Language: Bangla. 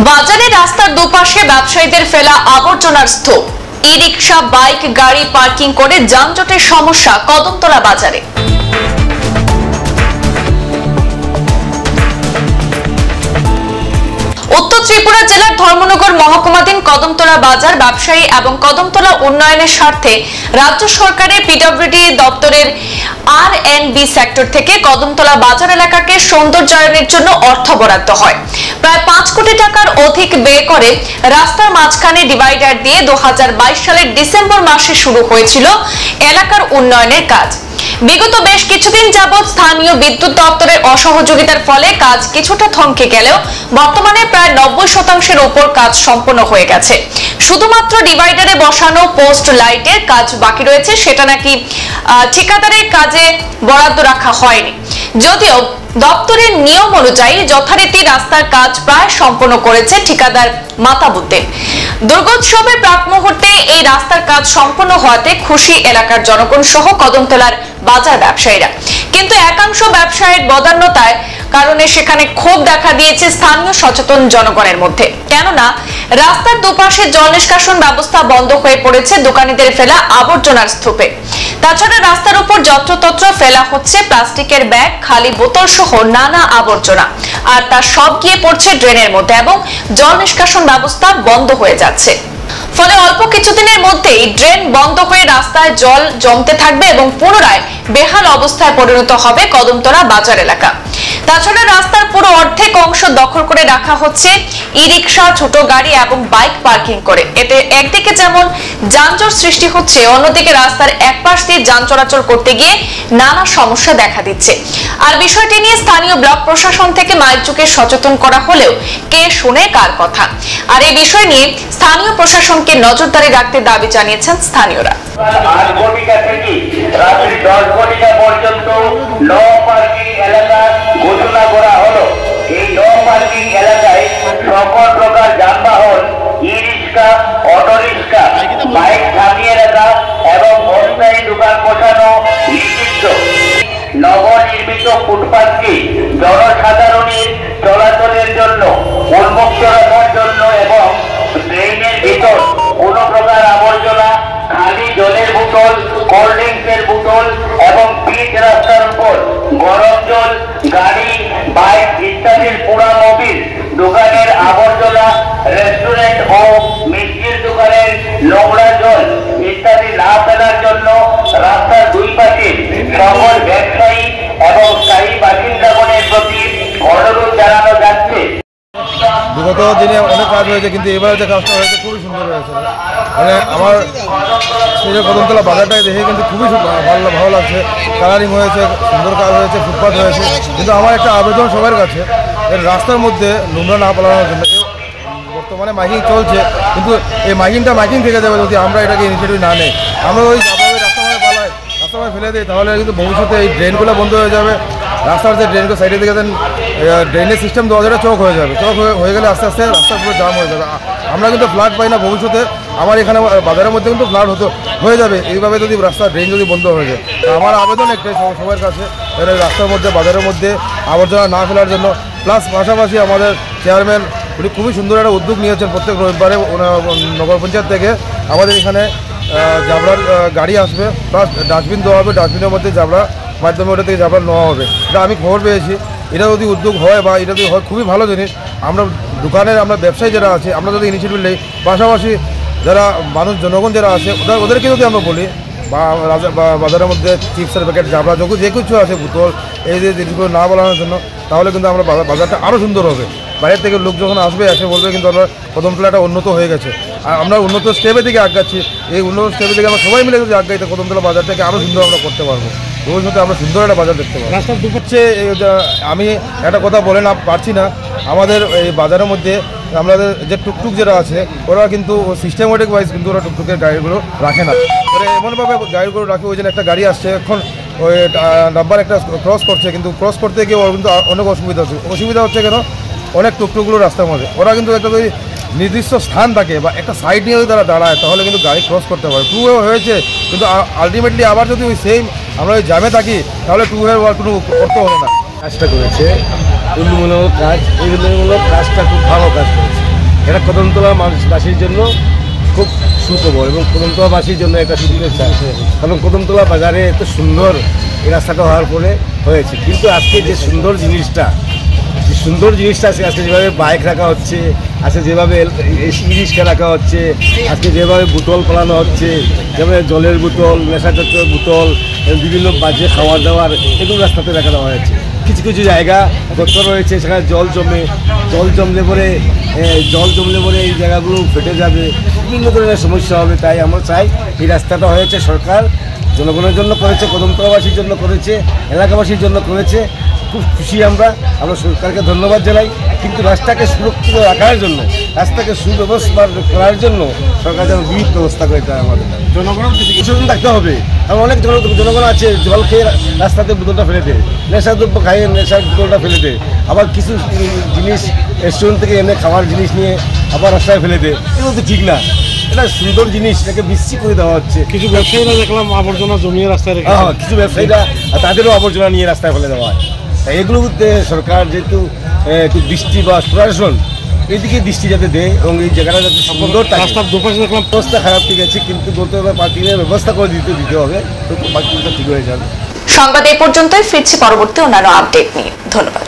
বাজারে রাস্তার দুপাশে ব্যবসায়ীদের ফেলা আবর্জনার স্তূপ, ই রিক্সা, বাইক, গাড়ি পার্কিং করে যানজটের সমস্যা কদমতলা বাজারে। উত্তর ত্রিপুরা জেলার ধর্মনগর মহকুমাধীন কদমতলা বাজার ব্যবসায়ী এবং কদমতলা উন্নয়নের স্বার্থে রাজ্য সরকারের পিডব্লিউডি দপ্তরের আর&বি সেক্টর থেকে কদমতলা বাজার এলাকাকে সৌন্দর্যায়নের জন্য অর্থ বরাদ্দ হয়। প্রায় 5 কোটি টাকার অধিক ব্যয় করে রাস্তার মাঝখানে ডিভাইডার দিয়ে 2022 সালের ডিসেম্বর মাসে শুরু হয়েছিল এলাকার উন্নয়নের কাজ। বিগত বেশ কিছুদিন যাবৎ স্থানীয় বিদ্যুৎ দপ্তরের অসহযোগিতার ফলে কাজ কিছুটা থমকে গেলেও বর্তমানে প্রায় 90% উপর কাজ সম্পন্ন হয়ে গেছে। শুধুমাত্র ডিভাইডারে বসানো পোস্ট লাইটের কাজ বাকি রয়েছে, সেটা নাকি ঠিকাদারের কাজে বরাদ্দ রাখা হয়নি। যদিও দপ্তরের নিয়ম অনুযায়ী যথারীতি রাস্তার কাজ প্রায় সম্পন্ন করেছে ঠিকাদার মাতাবুদ্দিন। দুর্গোৎসবের প্রাক মুহূর্তে এই রাস্তার কাজ সম্পন্ন হওয়াতে খুশি এলাকার জনগণ সহ কদমতলার বাজার ব্যবসায়ীরা। কিন্তু একাংশ ব্যবসায়ীর বদান্যতার কারণে সেখানে ক্ষোভ দেখা দিয়েছে স্থানীয় সচেতন জনগণের মধ্যে। কেননা রাস্তার দুপাশে জল নিষ্কাশন ব্যবস্থা বন্ধ হয়ে পড়েছে দোকানীদের ফেলা আবর্জনার স্তূপে। তাছাড়া রাস্তার উপর যত্রতত্র ফেলা হচ্ছে প্লাস্টিকের ব্যাগ, খালি বোতল সহ নানা আবর্জনা, আর তা সব গিয়ে পড়ছে ড্রেনের মধ্যে এবং জল নিষ্কাশন ব্যবস্থা বন্ধ হয়ে যাচ্ছে। ফলে অল্প কিছুদিনের মধ্যেই ড্রেন বন্ধ হয়ে রাস্তায় জল জমতে থাকবে এবং পুনরায় বেহাল অবস্থায় পরিণত হবে কদমতলা বাজার এলাকা। তাছাড়া রাস্তার পুরো অর্ধেক অংশ দখল করে রাখা হচ্ছে ই রিক্সা, ছোট গাড়ি এবং বাইক পার্কিং করে। এতে একদিকে যেমন যানজট সৃষ্টি হচ্ছে, অন্যদিকে রাস্তার এক পাশ দিয়ে যান চলাচল করতে গিয়ে নানা সমস্যা দেখা দিচ্ছে। আর বিষয়টি নিয়ে স্থানীয় ব্লক প্রশাসন থেকে মাইকযোগে সচেতন করা হলেও কে শুনে কার কথা। আর এই বিষয় নিয়ে স্থানীয় প্রশাসনকে নজরদারি রাখতে দাবি জানিয়েছেন স্থানীয়রা। ঘোষণা করা হলো। এই নো পার্কিং এলাকায় সকল প্রকার যানবাহন, ই রিক্সা, অটো রিক্সা, বাইক থামিয়ে রাখা এবং অস্থায়ী দোকান বসানো নিষিদ্ধ। নবনির্মিত ফুটপাথটি জনসাধারণের চলাচলের জন্য উন্মুক্ত রাখার জন্য এবং ড্রেনের ভিতর কোন প্রকার আবর্জনা, খালি জলের বোতল, কোল্ড ড্রিঙ্কসের বোতল এবং পিচ রাস্তার উপর গরম জল, গাড়ি, বাইক ইত্যাদির পুরা মোবিল, দোকানের আবর্জনা, রেস্টুরেন্ট ও মিষ্টির দোকানের নোংরা জল ইত্যাদি না ফেলার জন্য রাস্তার দুই পাশে সকল ব্যবসায়ী এবং স্থায়ী বাসিন্দাগণের প্রতি অনুরোধ জানানো যাচ্ছে। বিগত দিনে অনেক কাজ হয়েছে, কিন্তু এবারে যে কাজটা হয়েছে খুবই সুন্দর হয়েছে। মানে আমার সেই কদমতলা বাজারটাকে দেখে কিন্তু খুবই ভালো লাগছে। কালারিং হয়েছে, সুন্দর কাজ হয়েছে, ফুটপাথ হয়েছে। কিন্তু আমার একটা আবেদন সবার কাছে, এর রাস্তার মধ্যে নোংরা না পালানোর জন্য। বর্তমানে মাইকিং চলছে, কিন্তু এই মাইকিং থেকে যাবে যদি আমরা এটাকে ইনিশিয়েটিভ না নেই। আমরা ওই রাস্তায় পালাই, রাস্তায় ফেলে দিই, তাহলে কিন্তু ভবিষ্যতে এই ড্রেনগুলো বন্ধ হয়ে যাবে। রাস্তার যে ড্রেনগুলো সাইডে দিকে দেন, ড্রেনের সিস্টেম দেওয়া যেটা চক হয়ে যাবে। চক হয়ে গেলে আস্তে আস্তে রাস্তা পুরো জাম হয়ে যাবে। আমরা কিন্তু ফ্লাড পাই না ভবিষ্যতে। আমার এখানে বাজারের মধ্যে কিন্তু ফ্লাড হয়ে যাবে এইভাবে যদি রাস্তার ড্রেন যদি বন্ধ হয়ে যায়। আমার আবেদন একটাই সবার কাছে, রাস্তার মধ্যে বাজারের মধ্যে আবর্জনা না ফেলার জন্য। প্লাস পাশাপাশি আমাদের চেয়ারম্যান উনি খুবই সুন্দর একটা উদ্যোগ নিয়েছেন। প্রত্যেক রবিবারে নগর পঞ্চায়েত থেকে আমাদের এখানে জাবড়ার গাড়ি আসবে, প্লাস ডাস্টবিন দেওয়া হবে। ডাস্টবিনের মধ্যে জাবড়া মাধ্যমে ওটা থেকে জাবড়া নেওয়া হবে। এটা আমি খবর পেয়েছি। এটা যদি উদ্যোগ হয় বা এটা যদি হয় খুবই ভালো জিনিস। আমরা দোকানের আমরা ব্যবসায়ী যারা আছে, আমরা যদি ইনিশিয়েটিভ নেই, পাশাপাশি যারা মানুষ জনগণ যারা আছে ওদেরকে যদি আমরা বলি, বা বাজারের মধ্যে চিপসের প্যাকেট, জাবড়া যে কিছু আছে, বোতল, এই যে জিনিসগুলো না বলানোর জন্য, তাহলে কিন্তু আমরা বাজারটা আরও সুন্দর হবে। বাইরের থেকে লোক যখন আসবে এসে বলবে কিন্তু আমরা কদমতলাটা উন্নত হয়ে গেছে। আর আমরা উন্নত স্টেপের দিকে আগাচ্ছি। এই উন্নত স্টেপের দিকে আমরা সবাই মিলে যদি আগাইতে কদমতলা বাজারটাকে আরও সুন্দর আমরা করতে পারবো। ভবিষ্যতে আমরা সুন্দর একটা বাজার দেখতে পাবো। রাস্তার দুপাশে আমি একটা কথা বলে না পারছি না, আমাদের এই বাজারের মধ্যে আমাদের যে টুকটুক যারা আছে ওরা কিন্তু সিস্টেমেটিক ওয়াইজ কিন্তু ওরা টুকটুকের গাড়িগুলো রাখে না। ওরা এমনভাবে গাড়িগুলো রাখে, ওই জন্য একটা গাড়ি আসছে এখন ওই নাম্বার একটা ক্রস করছে, কিন্তু ক্রস করতে গিয়ে ওর কিন্তু অনেক অসুবিধা হচ্ছে কেন, অনেক টুকটুকগুলো রাস্তার মধ্যে ওরা কিন্তু একটা যদি নির্দিষ্ট স্থান থাকে বা একটা সাইড নিয়ে যদি তারা দাঁড়ায়, তাহলে কিন্তু গাড়ি ক্রস করতে পারে। টু ওয়ে হয়েছে, কিন্তু আলটিমেটলি আবার যদি ওই সেম আমরা ওই জ্যামে থাকি, তাহলে টু ওয়ে কোনো করতে হবে না। কাজটা করেছে উন্নয়নমূলক কাজ, এই উন্নয়নমূলক কাজটা খুব ভালো কাজ করেছে। এটা কদমতলাবাসীর জন্য খুব সুখবর এবং কদমতলাবাসীর জন্য একটা শুভেচ্ছা, কারণ কদমতলা বাজারে এত সুন্দর এই রাস্তাটা হওয়ার পরে হয়েছে। কিন্তু আজকে যে সুন্দর জিনিসটা আজকে যেভাবে বাইক রাখা হচ্ছে, আজকে যেভাবে ই রিক্সা রাখা হচ্ছে, আজকে যেভাবে বোতল ফেলানো হচ্ছে, যেভাবে জলের বোতল, নেশাজাতীয় বোতল, বিভিন্ন বাজে খাওয়ার দাওয়ার এগুলো রাস্তাতে রাখা দেওয়া হয়েছে। কিছু কিছু জায়গা গর্ত রয়েছে, সেখানে জল জমলে পরে এই জায়গাগুলো ফেটে যাবে, বিভিন্ন ধরনের সমস্যা হবে। তাই আমরা চাই এই রাস্তাটা হয়েছে সরকার জনগণের জন্য করেছে, কদমতলাবাসীর জন্য করেছে, এলাকাবাসীর জন্য করেছে। খুব খুশি আমরা সরকারকে ধন্যবাদ জানাই। কিন্তু রাস্তাকে সুরক্ষিত রাখার জন্য, রাস্তাকে সুব্যবস্থা করার জন্য সরকার যেন বিহিত ব্যবস্থা করে দেয়। আমাদের জনগণের সচেতন থাকতে হবে। কারণ অনেক জনগণ আছে জল খেয়ে রাস্তাতে বোতলটা ফেলে দেয়, নেশাদ্রব্য খাইয়ে নেশার বোতলটা ফেলে দেয়, আবার কিছু জিনিস রেস্টুরেন্ট থেকে এনে খাওয়ার জিনিস নিয়ে আবার রাস্তায় ফেলে দেয়। এগুলো তো ঠিক না। এটা সুন্দর জিনিস, এটাকে বিশ্রী করে দেওয়া হচ্ছে। কিছু ব্যবসায়ীরা দেখলাম আবর্জনা জমিয়ে রাস্তায় রেখে, কিছু ব্যবসায়ীরা তাদেরও আবর্জনা নিয়ে রাস্তায় ফেলে দেওয়া হয়। তাই এগুলোতে সরকার যেহেতু একটু দৃষ্টি বা প্রশাসন এদিকে দৃষ্টি যাতে দেয় এবং এই জায়গাটা যাতে সুন্দর থাকে। রাস্তার দুপাশে দেখলাম ব্যবস্থা খারাপ, ঠিক আছে, কিন্তু বলতে হবে পার্কিংয়ের ব্যবস্থা করে দিতে হবে, তো পার্কিংটা ঠিক হয়ে যাবে। সংবাদ এই পর্যন্তই, ফিরছি পরবর্তী অন্যান্য আপডেট নিয়ে। ধন্যবাদ।